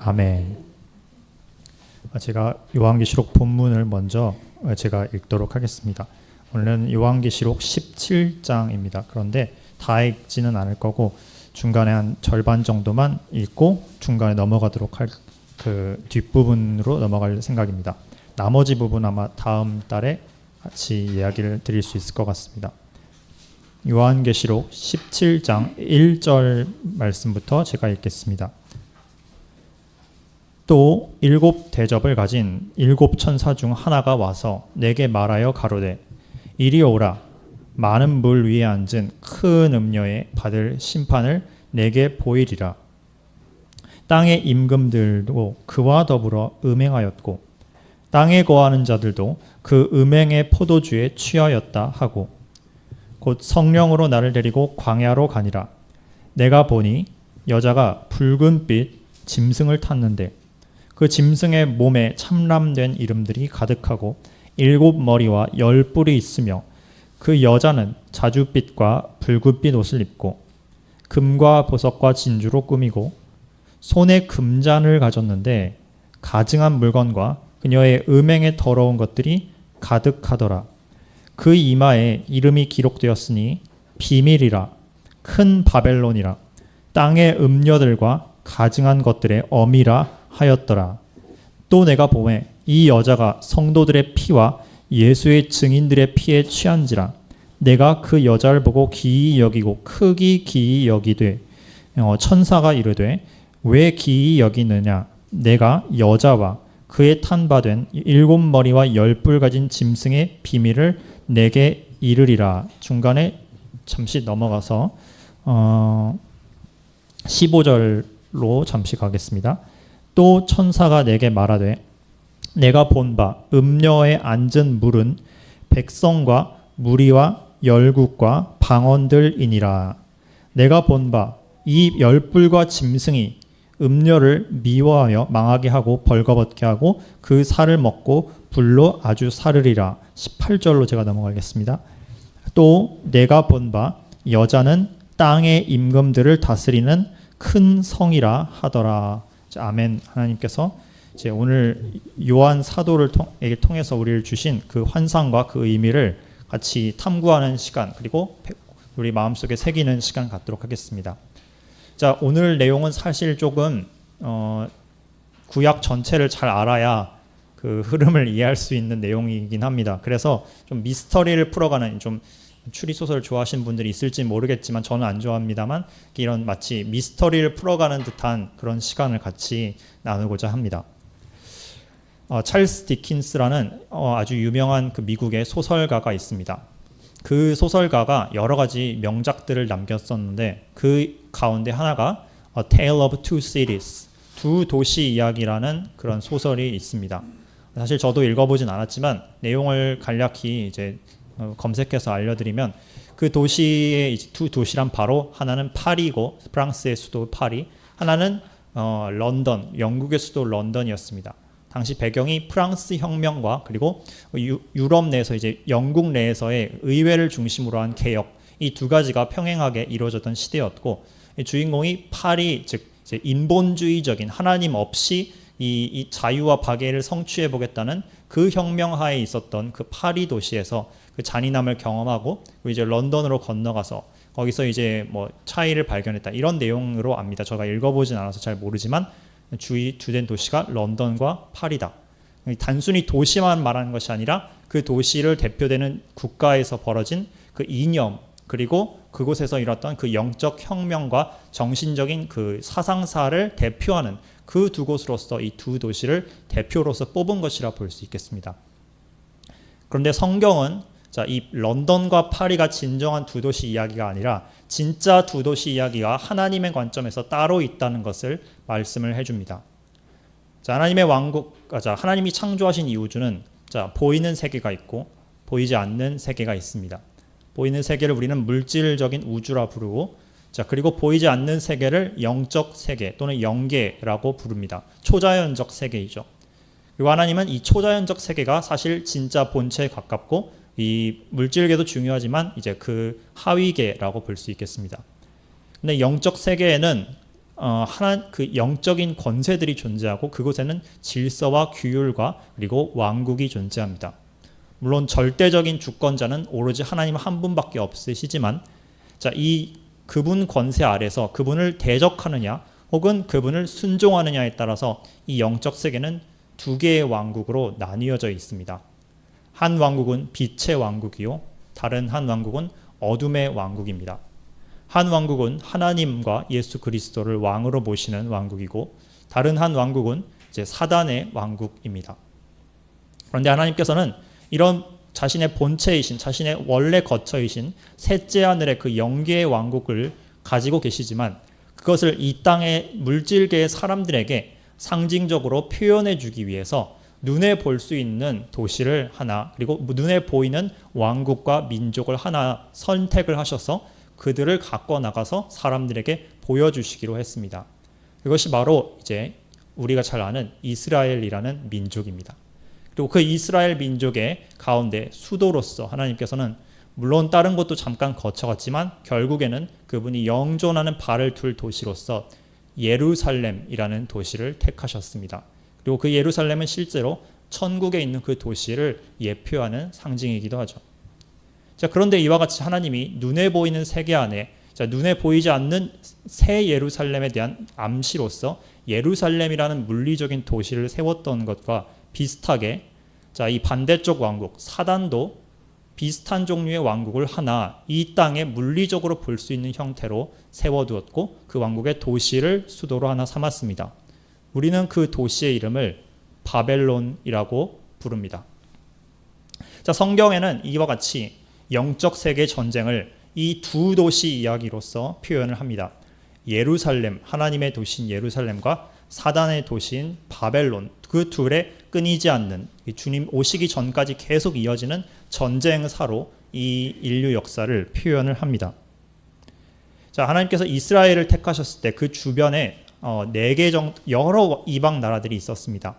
아멘. 제가 요한계시록 본문을 먼저 제가 읽도록 하겠습니다. 오늘은 요한계시록 17장입니다. 그런데 다 읽지는 않을 거고 중간에 한 절반 정도만 읽고 중간에 넘어가도록 할 그 뒷부분으로 넘어갈 생각입니다. 나머지 부분 아마 다음 달에 같이 이야기를 드릴 수 있을 것 같습니다. 요한계시록 17장 1절 말씀부터 제가 읽겠습니다. 또 7 대접을 가진 7 천사 중 하나가 와서 내게 말하여 가로되 이리 오라. 많은 물 위에 앉은 큰 음녀에 받을 심판을 내게 보이리라. 땅의 임금들도 그와 더불어 음행하였고 땅에 거하는 자들도 그 음행의 포도주에 취하였다 하고 곧 성령으로 나를 데리고 광야로 가니라. 내가 보니 여자가 붉은빛 짐승을 탔는데 그 짐승의 몸에 참람된 이름들이 가득하고 7 머리와 10 뿔이 있으며 그 여자는 자줏빛과 붉은빛 옷을 입고 금과 보석과 진주로 꾸미고 손에 금잔을 가졌는데 가증한 물건과 그녀의 음행에 더러운 것들이 가득하더라. 그 이마에 이름이 기록되었으니 비밀이라 큰 바벨론이라 땅의 음녀들과 가증한 것들의 어미라 하였더라. 또 내가 보매 이 여자가 성도들의 피와 예수의 증인들의 피에 취한지라. 내가 그 여자를 보고 기이 여기고 크기 기이 여기되 천사가 이르되 왜 기이 여기느냐. 내가 여자와 그의 탄바된 7 머리와 10 뿔 가진 짐승의 비밀을 내게 이르리라. 중간에 잠시 넘어가서 15절로 잠시 가겠습니다. 또 천사가 내게 말하되 내가 본 바 음녀에 앉은 물은 백성과 무리와 열국과 방언들이니라. 내가 본 바 이 10 뿔과 짐승이 음녀를 미워하여 망하게 하고 벌거벗게 하고 그 살을 먹고 불로 아주 사르리라. 18절로 제가 넘어가겠습니다. 또 내가 본 바 여자는 땅의 임금들을 다스리는 큰 성이라 하더라. 아멘. 하나님께서 이제 오늘 요한 사도를 통해서 우리를 주신 그 환상과 그 의미를 같이 탐구하는 시간, 그리고 우리 마음속에 새기는 시간 갖도록 하겠습니다. 자, 오늘 내용은 사실 조금 구약 전체를 잘 알아야 그 흐름을 이해할 수 있는 내용이긴 합니다. 그래서 좀 미스터리를 풀어가는, 좀 추리소설 좋아하시는 분들이 있을지 모르겠지만 저는 안 좋아합니다만 이런 마치 미스터리를 풀어가는 듯한 그런 시간을 같이 나누고자 합니다. 찰스 디킨스라는 아주 유명한 그 미국의 소설가가 있습니다. 그 소설가가 여러 가지 명작들을 남겼었는데 그 가운데 하나가 A Tale of Two Cities, 두 도시 이야기라는 그런 소설이 있습니다. 사실 저도 읽어보진 않았지만 내용을 간략히 이제 검색해서 알려드리면 그 도시의 두 도시란 바로 하나는 파리고 프랑스의 수도 파리, 하나는 런던, 영국의 수도 런던이었습니다. 당시 배경이 프랑스 혁명과 그리고 유럽 내에서 이제 영국 내에서의 의회를 중심으로 한 개혁, 이 두 가지가 평행하게 이루어졌던 시대였고 주인공이 파리, 즉 이제 인본주의적인 하나님 없이 이 자유와 박애를 성취해 보겠다는 그 혁명하에 있었던 그 파리 도시에서 그 잔인함을 경험하고 이제 런던으로 건너가서 거기서 이제 뭐 차이를 발견했다, 이런 내용으로 압니다. 제가 읽어보진 않아서 잘 모르지만 주된 도시가 런던과 파리다. 단순히 도시만 말하는 것이 아니라 그 도시를 대표되는 국가에서 벌어진 그 이념, 그리고 그곳에서 일어났던 그 영적 혁명과 정신적인 그 사상사를 대표하는 그 두 곳으로서 이 두 도시를 대표로서 뽑은 것이라 볼 수 있겠습니다. 그런데 성경은 이 런던과 파리가 진정한 두 도시 이야기가 아니라 진짜 두 도시 이야기가 하나님의 관점에서 따로 있다는 것을 말씀을 해줍니다. 하나님의 왕국, 하나님이 창조하신 이 우주는 보이는 세계가 있고 보이지 않는 세계가 있습니다. 보이는 세계를 우리는 물질적인 우주라 부르고, 그리고 보이지 않는 세계를 영적 세계 또는 영계라고 부릅니다. 초자연적 세계이죠. 그리고 하나님은 이 초자연적 세계가 사실 진짜 본체에 가깝고 이 물질계도 중요하지만 이제 그 하위계라고 볼 수 있겠습니다. 근데 영적 세계에는 하나 그 영적인 권세들이 존재하고 그곳에는 질서와 규율과 그리고 왕국이 존재합니다. 물론 절대적인 주권자는 오로지 하나님 한 분밖에 없으시지만 이 그분 권세 아래서 그분을 대적하느냐 혹은 그분을 순종하느냐에 따라서 이 영적 세계는 두 개의 왕국으로 나뉘어져 있습니다. 한 왕국은 빛의 왕국이요, 다른 한 왕국은 어둠의 왕국입니다. 한 왕국은 하나님과 예수 그리스도를 왕으로 모시는 왕국이고, 다른 한 왕국은 이제 사단의 왕국입니다. 그런데 하나님께서는 이런 자신의 본체이신, 자신의 원래 거처이신 셋째 하늘의 그 영계의 왕국을 가지고 계시지만 그것을 이 땅의 물질계의 사람들에게 상징적으로 표현해 주기 위해서 눈에 볼 수 있는 도시를 하나, 그리고 눈에 보이는 왕국과 민족을 하나 선택을 하셔서 그들을 갖고 나가서 사람들에게 보여주시기로 했습니다. 그것이 바로 이제 우리가 잘 아는 이스라엘이라는 민족입니다. 그리고 그 이스라엘 민족의 가운데 수도로서 하나님께서는 물론 다른 것도 잠깐 거쳐갔지만 결국에는 그분이 영존하는 발을 둘 도시로서 예루살렘이라는 도시를 택하셨습니다. 그리고 그 예루살렘은 실제로 천국에 있는 그 도시를 예표하는 상징이기도 하죠. 그런데 이와 같이 하나님이 눈에 보이는 세계 안에 눈에 보이지 않는 새 예루살렘에 대한 암시로서 예루살렘이라는 물리적인 도시를 세웠던 것과 비슷하게 이 반대쪽 왕국 사단도 비슷한 종류의 왕국을 하나 이 땅에 물리적으로 볼 수 있는 형태로 세워두었고 그 왕국의 도시를 수도로 하나 삼았습니다. 우리는 그 도시의 이름을 바벨론이라고 부릅니다. 성경에는 이와 같이 영적 세계 전쟁을 이 두 도시 이야기로서 표현을 합니다. 예루살렘, 하나님의 도시인 예루살렘과 사단의 도시인 바벨론, 그 둘의 끊이지 않는 주님 오시기 전까지 계속 이어지는 전쟁사로 이 인류 역사를 표현을 합니다. 하나님께서 이스라엘을 택하셨을 때 그 주변에 4개 정도 여러 이방 나라들이 있었습니다.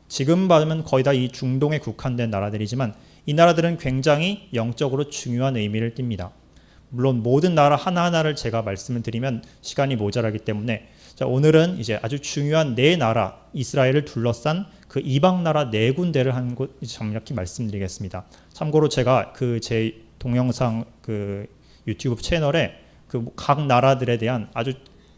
지금 봐면 거의 다 이 중동에 국한된 나라들이지만 이 나라들은 굉장히 영적으로 중요한 의미를 띱니다. 물론 모든 나라 하나하나를 제가 말씀을 드리면 시간이 모자라기 때문에 오늘은 이제 아주 중요한 4나라 이스라엘을 둘러싼 그 이방 나라 4군데를 한 곳 정확히 말씀드리겠습니다. 참고로 제가 그 제 동영상 그 유튜브 채널에 그 각 나라들에 대한 아주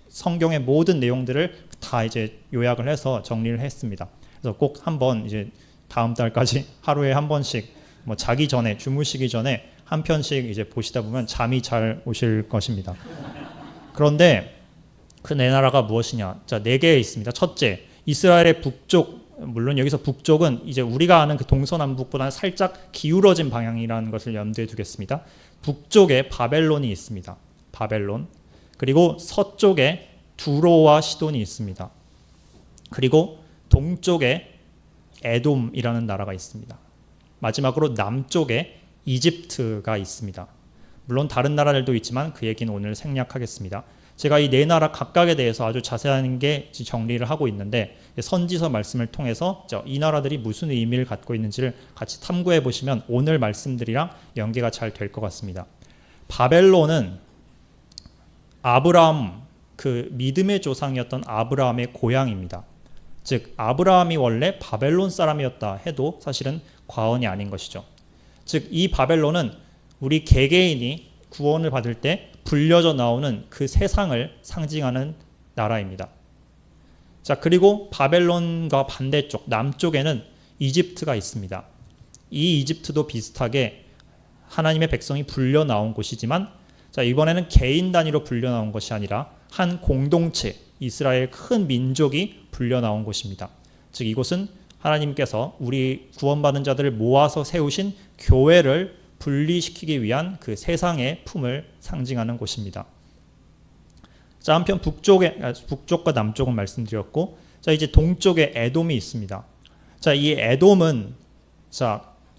성경의 모든 내용들을 다 이제 요약을 해서 정리를 했습니다. 그래서 꼭 한번 이제 다음 달까지 하루에 한 번씩 자기 전에 주무시기 전에 한 편씩 이제 보시다 보면 잠이 잘 오실 것입니다. 그런데 그 4나라가 무엇이냐? 4개 있습니다. 첫째, 이스라엘의 북쪽, 물론 여기서 북쪽은 이제 우리가 아는 그 동서남북보다는 살짝 기울어진 방향이라는 것을 염두에 두겠습니다. 북쪽에 바벨론이 있습니다. 바벨론. 그리고 서쪽에 두로와 시돈이 있습니다. 그리고 동쪽에 에돔이라는 나라가 있습니다. 마지막으로 남쪽에 이집트가 있습니다. 물론 다른 나라들도 있지만 그 얘기는 오늘 생략하겠습니다. 제가 이 4나라 각각에 대해서 아주 자세한 게 정리를 하고 있는데 선지서 말씀을 통해서 이 나라들이 무슨 의미를 갖고 있는지를 같이 탐구해 보시면 오늘 말씀들이랑 연계가 잘 될 것 같습니다. 바벨론은 아브라함, 그 믿음의 조상이었던 아브라함의 고향입니다. 즉 아브라함이 원래 바벨론 사람이었다 해도 사실은 과언이 아닌 것이죠. 즉 이 바벨론은 우리 개개인이 구원을 받을 때 불려져 나오는 그 세상을 상징하는 나라입니다. 그리고 바벨론과 반대쪽 남쪽에는 이집트가 있습니다. 이 이집트도 비슷하게 하나님의 백성이 불려 나온 곳이지만 이번에는 개인 단위로 불려 나온 것이 아니라 한 공동체, 이스라엘 큰 민족이 불려 나온 곳입니다. 즉 이곳은 하나님께서 우리 구원받은 자들을 모아서 세우신 교회를 분리시키기 위한 그 세상의 품을 상징하는 곳입니다. 한편 북쪽과 남쪽은 말씀드렸고, 이제 동쪽에 에돔이 있습니다. 이 에돔은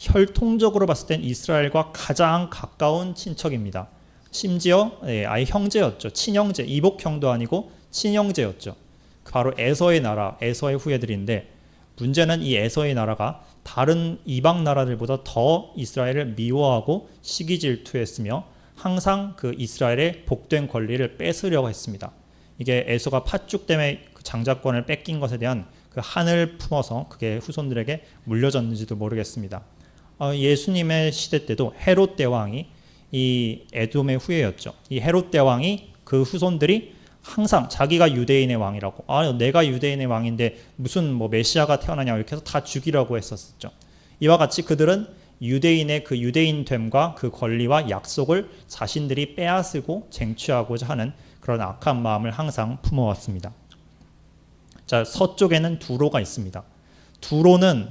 혈통적으로 봤을 땐 이스라엘과 가장 가까운 친척입니다. 심지어 아예 형제였죠. 친형제, 이복형도 아니고 친형제였죠. 바로 에서의 나라, 에서의 후예들인데 문제는 이 에서의 나라가 다른 이방 나라들보다 더 이스라엘을 미워하고 시기 질투했으며 항상 그 이스라엘의 복된 권리를 뺏으려고 했습니다. 이게 에서가 팥죽 때문에 그 장자권을 뺏긴 것에 대한 그 한을 품어서 그게 후손들에게 물려졌는지도 모르겠습니다. 예수님의 시대 때도 헤롯 대왕이 이 에돔의 후예였죠. 이 헤롯 대왕이 그 후손들이 항상 자기가 유대인의 왕이라고, 내가 유대인의 왕인데 무슨 뭐 메시아가 태어나냐 이렇게 해서 다 죽이라고 했었죠. 이와 같이 그들은 유대인의 그 유대인됨과 그 권리와 약속을 자신들이 빼앗으고 쟁취하고자 하는 그런 악한 마음을 항상 품어왔습니다. 자, 서쪽에는 두로가 있습니다. 두로는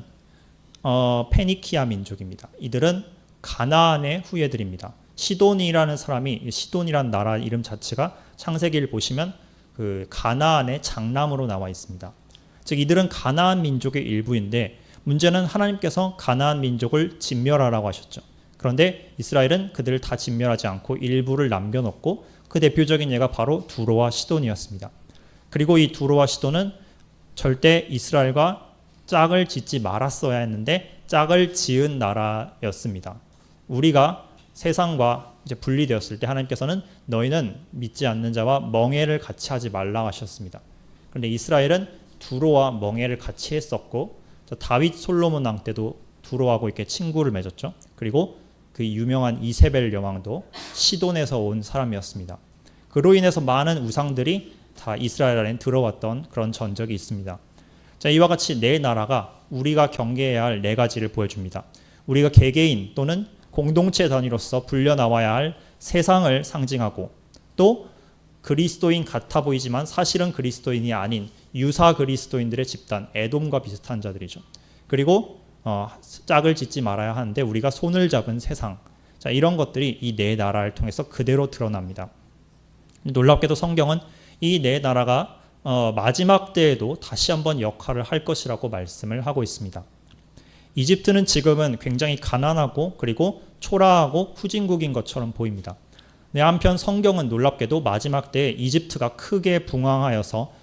페니키아 민족입니다. 이들은 가나안의 후예들입니다. 시돈이라는 사람이, 시돈이라는 나라 이름 자체가 창세기를 보시면 그 가나안의 장남으로 나와 있습니다. 즉 이들은 가나안 민족의 일부인데 문제는 하나님께서 가나안 민족을 진멸하라고 하셨죠. 그런데 이스라엘은 그들을 다 진멸하지 않고 일부를 남겨놓고 그 대표적인 예가 바로 두로와 시돈이었습니다. 그리고 이 두로와 시돈은 절대 이스라엘과 짝을 짓지 말았어야 했는데 짝을 지은 나라였습니다. 우리가 세상과 이제 분리되었을 때 하나님께서는 너희는 믿지 않는 자와 멍에를 같이 하지 말라 하셨습니다. 그런데 이스라엘은 두로와 멍에를 같이 했었고 다윗 솔로몬 왕 때도 두로하고 이렇게 친구를 맺었죠. 그리고 그 유명한 이세벨 여왕도 시돈에서 온 사람이었습니다. 그로 인해서 많은 우상들이 다 이스라엘 안에 들어왔던 그런 전적이 있습니다. 자, 이와 같이 네 나라가 우리가 경계해야 할 네 가지를 보여줍니다. 우리가 개개인 또는 공동체 단위로서 불려 나와야 할 세상을 상징하고 또 그리스도인 같아 보이지만 사실은 그리스도인이 아닌 유사 그리스도인들의 집단 에돔과 비슷한 자들이죠. 그리고 짝을 짓지 말아야 하는데 우리가 손을 잡은 세상, 자, 이런 것들이 이 네 나라를 통해서 그대로 드러납니다. 놀랍게도 성경은 이 네 나라가 마지막 때에도 다시 한번 역할을 할 것이라고 말씀을 하고 있습니다. 이집트는 지금은 굉장히 가난하고 그리고 초라하고 후진국인 것처럼 보입니다. 한편 성경은 놀랍게도 마지막 때에 이집트가 크게 붕황하여서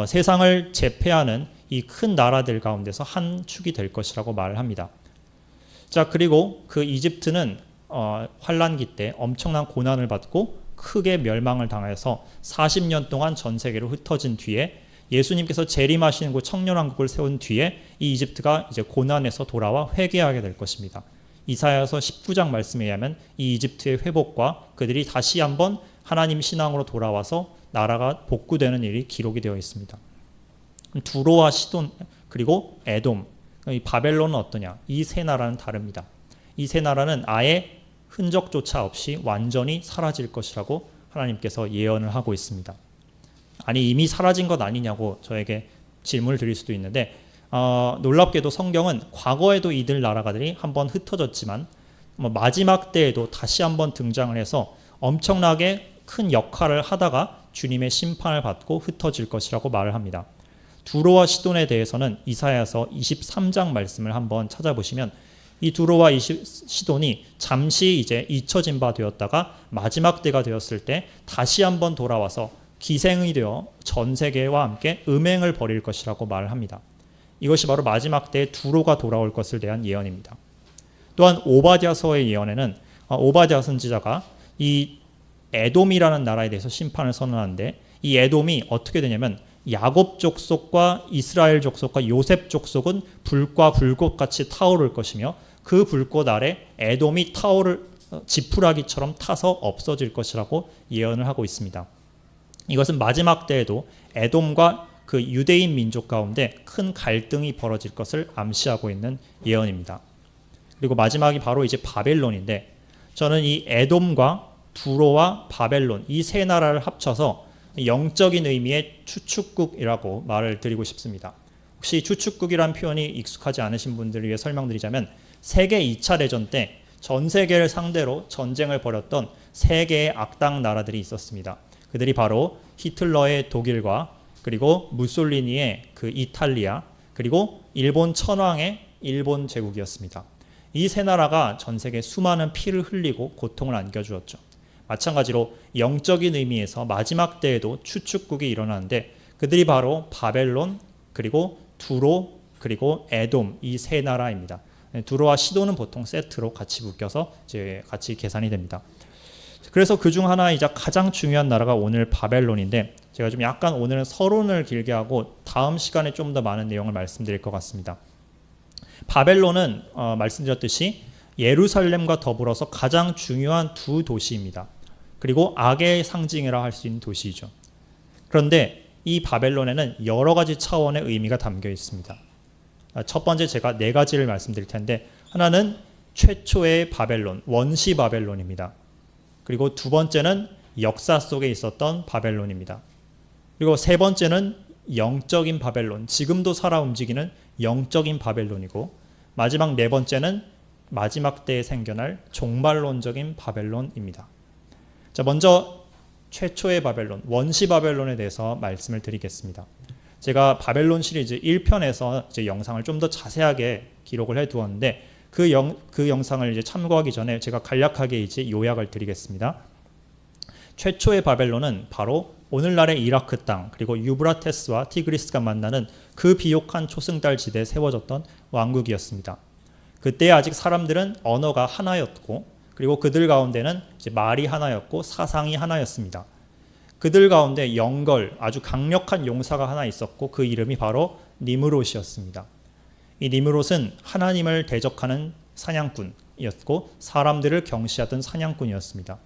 세상을 제패하는 이 큰 나라들 가운데서 한 축이 될 것이라고 말을 합니다. 자, 그리고 그 이집트는 환란기 때 엄청난 고난을 받고 크게 멸망을 당해서 40년 동안 전 세계로 흩어진 뒤에 예수님께서 재림하시는 곳 청년왕국을 세운 뒤에 이 이집트가 이제 고난에서 돌아와 회개하게 될 것입니다. 이사야서 19장 말씀에 의하면 이 이집트의 회복과 그들이 다시 한번 하나님 신앙으로 돌아와서 나라가 복구되는 일이 기록이 되어 있습니다. 두로와 시돈 그리고 에돔, 이 바벨론은 어떠냐? 이 세 나라는 다릅니다. 이 세 나라는 아예 흔적조차 없이 완전히 사라질 것이라고 하나님께서 예언을 하고 있습니다. 아니 이미 사라진 것 아니냐고 저에게 질문을 드릴 수도 있는데 놀랍게도 성경은 과거에도 이들 나라가들이 한번 흩어졌지만 마지막 때에도 다시 한번 등장을 해서 엄청나게 큰 역할을 하다가 주님의 심판을 받고 흩어질 것이라고 말을 합니다. 두로와 시돈에 대해서는 이사야서 23장 말씀을 한번 찾아보시면 이 두로와 시돈이 잠시 이제 잊혀진 바 되었다가 마지막 때가 되었을 때 다시 한번 돌아와서 기생이 되어 전 세계와 함께 음행을 벌일 것이라고 말을 합니다. 이것이 바로 마지막 때에 두로가 돌아올 것을 대한 예언입니다. 또한 오바댜서의 예언에는 오바댜 선지자가 이 에돔이라는 나라에 대해서 심판을 선언하는데 이 에돔이 어떻게 되냐면 야곱 족속과 이스라엘 족속과 요셉 족속은 불과 불꽃같이 타오를 것이며 그 불꽃 아래 에돔이 지푸라기처럼 타서 없어질 것이라고 예언을 하고 있습니다. 이것은 마지막 때에도 에돔과 그 유대인 민족 가운데 큰 갈등이 벌어질 것을 암시하고 있는 예언입니다. 그리고 마지막이 바로 이제 바벨론인데 저는 이 에돔과 두로와 바벨론 이 세 나라를 합쳐서 영적인 의미의 추축국이라고 말을 드리고 싶습니다. 혹시 추축국이라는 표현이 익숙하지 않으신 분들을 위해 설명드리자면 세계 2차 대전 때 전 세계를 상대로 전쟁을 벌였던 세 개의 악당 나라들이 있었습니다. 그들이 바로 히틀러의 독일과 그리고 무솔리니의 그 이탈리아 그리고 일본 천황의 일본 제국이었습니다. 이 세 나라가 전 세계에 수많은 피를 흘리고 고통을 안겨주었죠. 마찬가지로 영적인 의미에서 마지막 때에도 추축국이 일어나는데 그들이 바로 바벨론 그리고 두로 그리고 에돔 이 세 나라입니다. 두로와 시돈은 보통 세트로 같이 묶여서 이제 같이 계산이 됩니다. 그래서 그 중 하나이자 가장 중요한 나라가 오늘 바벨론인데, 제가 좀 약간 오늘은 서론을 길게 하고 다음 시간에 좀 더 많은 내용을 말씀드릴 것 같습니다. 바벨론은 말씀드렸듯이 예루살렘과 더불어서 가장 중요한 두 도시입니다. 그리고 악의 상징이라 할 수 있는 도시이죠. 그런데 이 바벨론에는 여러 가지 차원의 의미가 담겨 있습니다. 첫 번째 제가 네 가지를 말씀드릴 텐데, 하나는 최초의 바벨론, 원시 바벨론입니다. 그리고 두 번째는 역사 속에 있었던 바벨론입니다. 그리고 세 번째는 영적인 바벨론, 지금도 살아 움직이는 영적인 바벨론이고, 마지막 네 번째는 마지막 때에 생겨날 종말론적인 바벨론입니다. 자, 먼저 최초의 바벨론, 원시 바벨론에 대해서 말씀을 드리겠습니다. 제가 바벨론 시리즈 1편에서 이제 영상을 좀 더 자세하게 기록을 해 두었는데, 그 영상을 이제 참고하기 전에 제가 간략하게 이제 요약을 드리겠습니다. 최초의 바벨론은 바로 오늘날의 이라크 땅, 그리고 유브라테스와 티그리스가 만나는 그 비옥한 초승달 지대에 세워졌던 왕국이었습니다. 그때 아직 사람들은 언어가 하나였고, 그리고 그들 가운데는 이제 말이 하나였고 사상이 하나였습니다. 그들 가운데 영걸, 아주 강력한 용사가 하나 있었고, 그 이름이 바로 니므롯이었습니다. 이 니므롯은 하나님을 대적하는 사냥꾼이었고 사람들을 경시하던 사냥꾼이었습니다.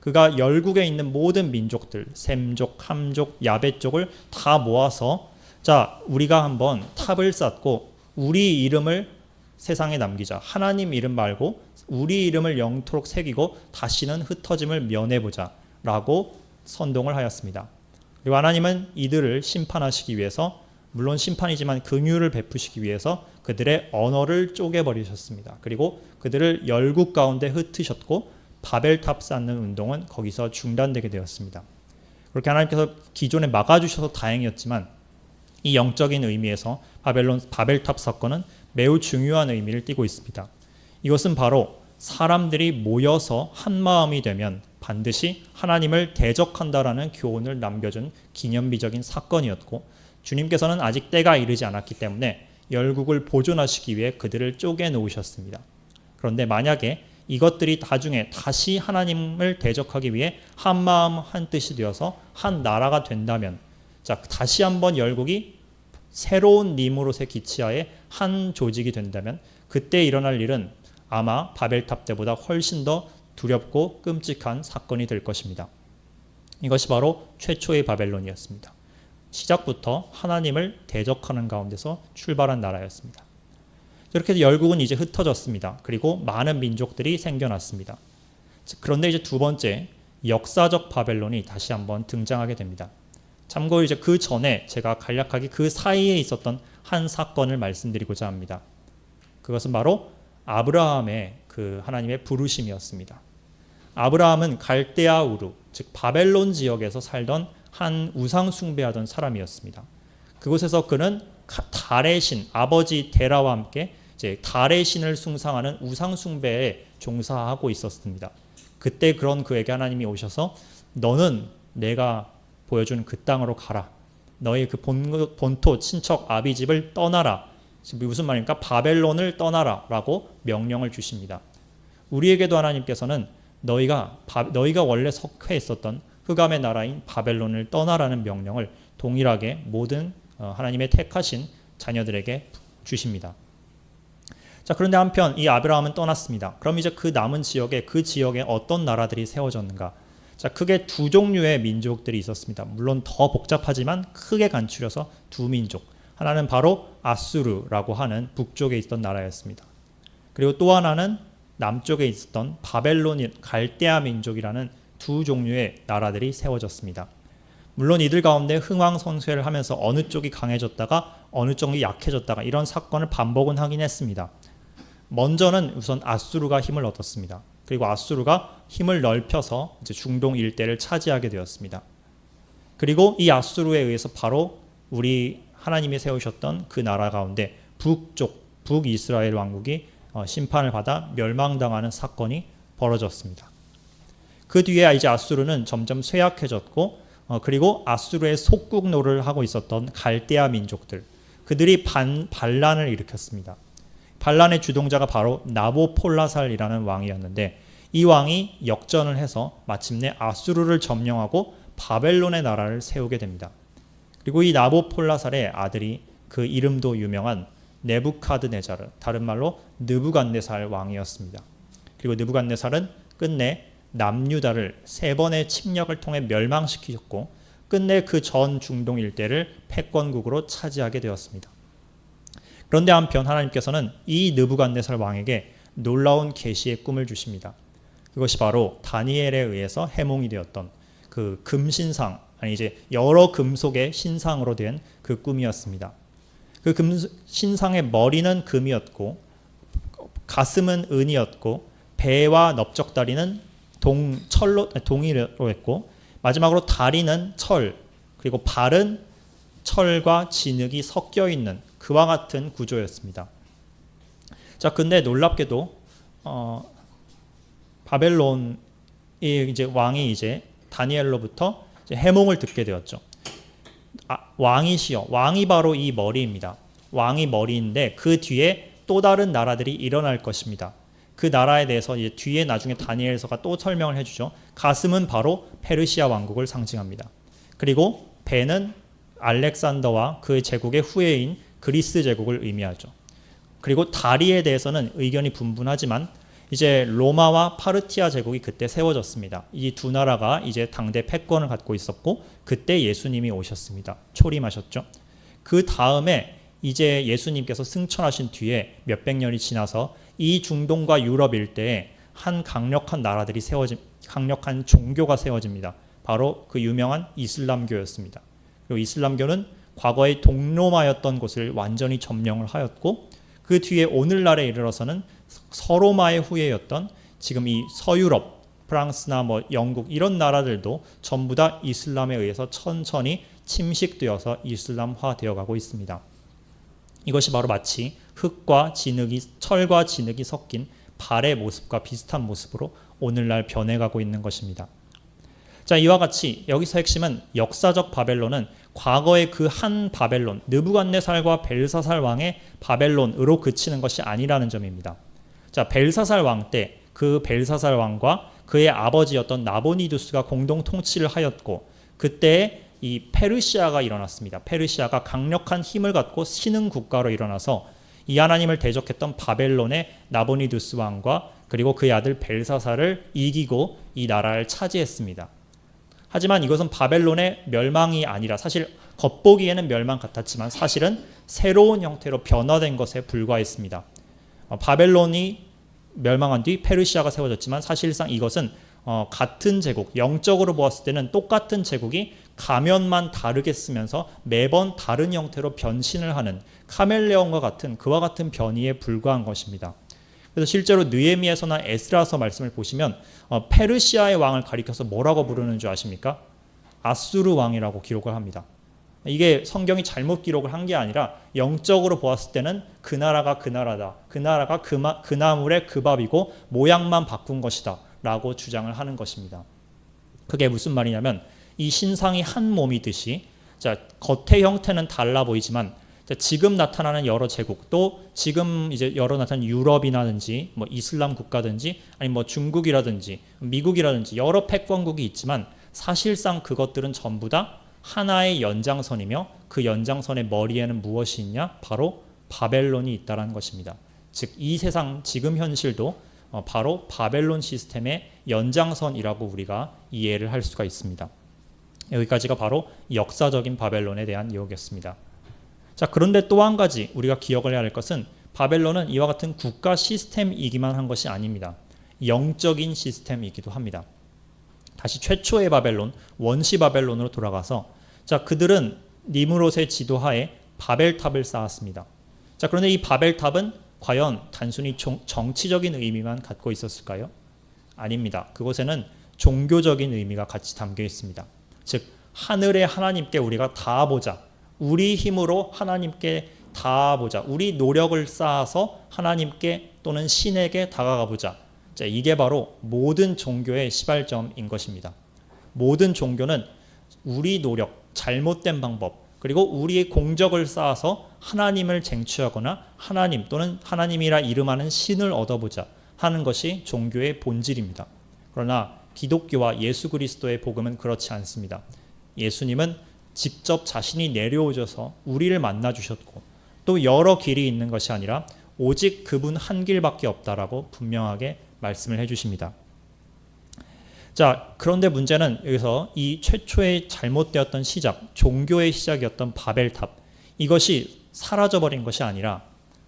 그가 열국에 있는 모든 민족들, 셈족, 함족, 야벳족을 다 모아서, 자, 우리가 한번 탑을 쌓고 우리 이름을 세상에 남기자. 하나님 이름 말고 우리 이름을 영토록 새기고 다시는 흩어짐을 면해보자 라고 선동을 하였습니다. 그리고 하나님은 이들을 심판하시기 위해서, 물론 심판이지만 긍휼을 베푸시기 위해서 그들의 언어를 쪼개버리셨습니다. 그리고 그들을 열국 가운데 흩으셨고 바벨탑 쌓는 운동은 거기서 중단되게 되었습니다. 그렇게 하나님께서 기존에 막아주셔서 다행이었지만, 이 영적인 의미에서 바벨탑 사건은 매우 중요한 의미를 띠고 있습니다. 이것은 바로 사람들이 모여서 한 마음이 되면 반드시 하나님을 대적한다라는 교훈을 남겨준 기념비적인 사건이었고, 주님께서는 아직 때가 이르지 않았기 때문에 열국을 보존하시기 위해 그들을 쪼개놓으셨습니다. 그런데 만약에 이것들이 나중에 다시 하나님을 대적하기 위해 한 마음 한 뜻이 되어서 한 나라가 된다면, 자, 다시 한번 열국이 새로운 니므롯의 기치하에 한 조직이 된다면, 그때 일어날 일은 아마 바벨탑 때보다 훨씬 더 두렵고 끔찍한 사건이 될 것입니다. 이것이 바로 최초의 바벨론이었습니다. 시작부터 하나님을 대적하는 가운데서 출발한 나라였습니다. 이렇게 해서 열국은 이제 흩어졌습니다. 그리고 많은 민족들이 생겨났습니다. 그런데 이제 두 번째, 역사적 바벨론이 다시 한번 등장하게 됩니다. 참고로 이제 그 전에 제가 간략하게 그 사이에 있었던 한 사건을 말씀드리고자 합니다. 그것은 바로 아브라함의 그 하나님의 부르심이었습니다. 아브라함은 갈대아 우르, 즉 바벨론 지역에서 살던 한 우상 숭배하던 사람이었습니다. 그곳에서 그는 달의 신, 아버지 데라와 함께 이제 달의 신을 숭상하는 우상 숭배에 종사하고 있었습니다. 그때 그런 그에게 하나님이 오셔서, 너는 내가 보여준 그 땅으로 가라. 너의 그 본토 친척 아비집을 떠나라. 무슨 말입니까? 바벨론을 떠나라 라고 명령을 주십니다. 우리에게도 하나님께서는 너희가 원래 속해 있었던 흑암의 나라인 바벨론을 떠나라는 명령을 동일하게 모든 하나님의 택하신 자녀들에게 주십니다. 자, 그런데 한편 이 아브라함은 떠났습니다. 그럼 이제 그 남은 지역에 어떤 나라들이 세워졌는가? 자, 크게 두 종류의 민족들이 있었습니다. 물론 더 복잡하지만 크게 간추려서 두 민족. 하나는 바로 아수르라고 하는 북쪽에 있던 나라였습니다. 그리고 또 하나는 남쪽에 있었던 바벨론, 갈대아 민족이라는 두 종류의 나라들이 세워졌습니다. 물론 이들 가운데 흥왕성쇠를 하면서 어느 쪽이 강해졌다가 어느 쪽이 약해졌다가 이런 사건을 반복은 하긴 했습니다. 먼저는 우선 아수르가 힘을 얻었습니다. 그리고 아수르가 힘을 넓혀서 이제 중동 일대를 차지하게 되었습니다. 그리고 이 아수르에 의해서 바로 우리 하나님이 세우셨던 그 나라 가운데 북이스라엘 왕국이 심판을 받아 멸망당하는 사건이 벌어졌습니다. 그 뒤에 이제 아수르는 점점 쇠약해졌고, 그리고 아수르의 속국 노릇을 하고 있었던 갈대아 민족들, 그들이 반란을 일으켰습니다. 반란의 주동자가 바로 나보폴라살이라는 왕이었는데, 이 왕이 역전을 해서 마침내 아수르를 점령하고 바벨론의 나라를 세우게 됩니다. 그리고 이 나보폴라살의 아들이 그 이름도 유명한 네부카드네자르, 다른 말로 느부갓네살 왕이었습니다. 그리고 느부갓네살은 끝내 남유다를 3번의 침략을 통해 멸망시키셨고 끝내 그 전 중동 일대를 패권국으로 차지하게 되었습니다. 그런데 한편 하나님께서는 이 느부갓네살 왕에게 놀라운 계시의 꿈을 주십니다. 그것이 바로 다니엘에 의해서 해몽이 되었던 그 금신상, 아니 이제 여러 금속의 신상으로 된 그 꿈이었습니다. 그 신상의 머리는 금이었고 가슴은 은이었고 배와 넓적다리는 동이로 했고 마지막으로 다리는 철, 그리고 발은 철과 진흙이 섞여 있는 그와 같은 구조였습니다. 자, 근데 놀랍게도 바벨론의 이제 왕이 이제 다니엘로부터 이제 해몽을 듣게 되었죠. 왕이 바로 이 머리입니다. 왕이 머리인데 그 뒤에 또 다른 나라들이 일어날 것입니다. 그 나라에 대해서 이제 뒤에 나중에 다니엘서가 또 설명을 해주죠. 가슴은 바로 페르시아 왕국을 상징합니다. 그리고 배는 알렉산더와 그 제국의 후예인 그리스 제국을 의미하죠. 그리고 다리에 대해서는 의견이 분분하지만 이제 로마와 파르티아 제국이 그때 세워졌습니다. 이 두 나라가 이제 당대 패권을 갖고 있었고 그때 예수님이 오셨습니다. 초림하셨죠. 그 다음에 이제 예수님께서 승천하신 뒤에 몇백 년이 지나서 이 중동과 유럽 일대에 한 강력한 나라들이 강력한 종교가 세워집니다. 바로 그 유명한 이슬람교였습니다. 그리고 이슬람교는 과거의 동로마였던 곳을 완전히 점령을 하였고 그 뒤에 오늘날에 이르러서는 서로마의 후예였던 지금 이 서유럽, 프랑스나 뭐 영국 이런 나라들도 전부 다 이슬람에 의해서 천천히 침식되어서 이슬람화 되어가고 있습니다. 이것이 바로 마치 철과 진흙이 섞인 발의 모습과 비슷한 모습으로 오늘날 변해가고 있는 것입니다. 자, 이와 같이 여기서 핵심은 역사적 바벨론은 과거의 그 한 바벨론, 느부갓네살과 벨사살 왕의 바벨론으로 그치는 것이 아니라는 점입니다. 자, 벨사살 왕 때 그 벨사살 왕과 그의 아버지였던 나보니두스가 공동 통치를 하였고 그때 이 페르시아가 일어났습니다. 페르시아가 강력한 힘을 갖고 신흥 국가로 일어나서 이 하나님을 대적했던 바벨론의 나보니두스 왕과 그리고 그의 아들 벨사살을 이기고 이 나라를 차지했습니다. 하지만 이것은 바벨론의 멸망이 아니라 사실 겉보기에는 멸망 같았지만 사실은 새로운 형태로 변화된 것에 불과했습니다. 바벨론이 멸망한 뒤 페르시아가 세워졌지만 사실상 이것은 같은 제국, 영적으로 보았을 때는 똑같은 제국이 가면만 다르게 쓰면서 매번 다른 형태로 변신을 하는 카멜레온과 같은 그와 같은 변이에 불과한 것입니다. 그래서 실제로 느헤미야서나 에스라서 말씀을 보시면 페르시아의 왕을 가리켜서 뭐라고 부르는 줄 아십니까? 아수르 왕이라고 기록을 합니다. 이게 성경이 잘못 기록을 한 게 아니라 영적으로 보았을 때는 그 나라가 그 나라다. 그 나라가 그 나물의 그 밥이고 모양만 바꾼 것이다 라고 주장을 하는 것입니다. 그게 무슨 말이냐면 이 신상이 한 몸이듯이 자, 겉의 형태는 달라 보이지만 지금 나타나는 여러 제국 또 지금 이제 여러 나타나는 유럽이라든지 뭐 이슬람 국가든지 아니 뭐 중국이라든지 미국이라든지 여러 패권국이 있지만 사실상 그것들은 전부 다 하나의 연장선이며 그 연장선의 머리에는 무엇이 있냐? 바로 바벨론이 있다는 것입니다. 즉 이 세상 지금 현실도 바로 바벨론 시스템의 연장선이라고 우리가 이해를 할 수가 있습니다. 여기까지가 바로 역사적인 바벨론에 대한 이야기였습니다. 자, 그런데 또 한 가지 우리가 기억을 해야 할 것은 바벨론은 이와 같은 국가 시스템이기만 한 것이 아닙니다. 영적인 시스템이기도 합니다. 다시 최초의 바벨론, 원시 바벨론으로 돌아가서 자, 그들은 니므롯의 지도하에 바벨탑을 쌓았습니다. 자, 그런데 이 바벨탑은 과연 단순히 정치적인 의미만 갖고 있었을까요? 아닙니다. 그곳에는 종교적인 의미가 같이 담겨 있습니다. 즉 하늘의 하나님께 우리가 닿아보자. 우리 힘으로 하나님께 닿아보자. 우리 노력을 쌓아서 하나님께 또는 신에게 다가가보자. 자, 이게 바로 모든 종교의 시발점인 것입니다. 모든 종교는 우리 노력, 잘못된 방법, 그리고 우리의 공적을 쌓아서 하나님을 쟁취하거나 하나님 또는 하나님이라 이름하는 신을 얻어보자. 하는 것이 종교의 본질입니다. 그러나 기독교와 예수 그리스도의 복음은 그렇지 않습니다. 예수님은 직접 자신이 내려오셔서 우리를 만나 주셨고 또 여러 길이 있는 것이 아니라 오직 그분 한 길밖에 없다라고 분명하게 말씀을 해주십니다. 자, 그런데 문제는 여기서 이 최초의 잘못되었던 시작, 종교의 시작이었던 바벨탑, 이것이 사라져버린 것이 아니라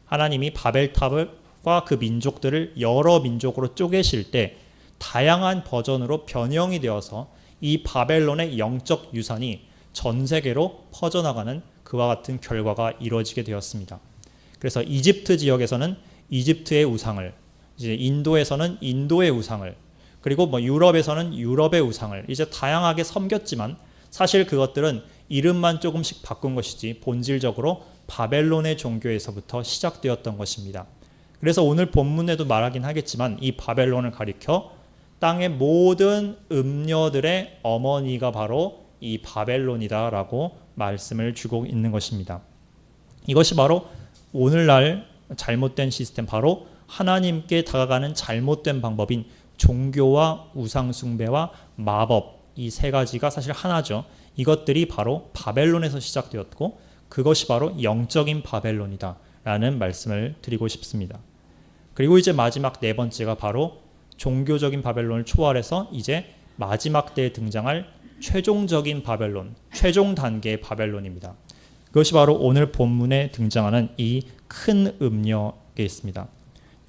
하나님이 바벨탑과 그 민족들을 여러 민족으로 쪼개실 때 다양한 버전으로 변형이 되어서 이 바벨론의 영적 유산이 전 세계로 퍼져나가는 그와 같은 결과가 이루어지게 되었습니다. 그래서 이집트 지역에서는 이집트의 우상을, 이제 인도에서는 인도의 우상을, 그리고 유럽에서는 유럽의 우상을 이제 다양하게 섬겼지만 사실 그것들은 이름만 조금씩 바꾼 것이지 본질적으로 바벨론의 종교에서부터 시작되었던 것입니다. 그래서 오늘 본문에도 말하긴 하겠지만 이 바벨론을 가리켜 땅의 모든 음녀들의 어머니가 바로 이 바벨론이다라고 말씀을 주고 있는 것입니다. 이것이 바로 오늘날 잘못된 시스템, 바로 하나님께 다가가는 잘못된 방법인 종교와 우상숭배와 마법, 이 세 가지가 사실 하나죠. 이것들이 바로 바벨론에서 시작되었고 그것이 바로 영적인 바벨론이다 라는 말씀을 드리고 싶습니다. 그리고 이제 마지막 네 번째가 바로 종교적인 바벨론을 초월해서 이제 마지막 때에 등장할 최종적인 바벨론, 최종 단계의 바벨론입니다. 그것이 바로 오늘 본문에 등장하는 이 큰 음녀에 있습니다.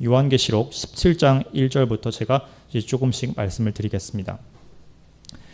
요한계시록 17장 1절부터 제가 이제 조금씩 말씀을 드리겠습니다.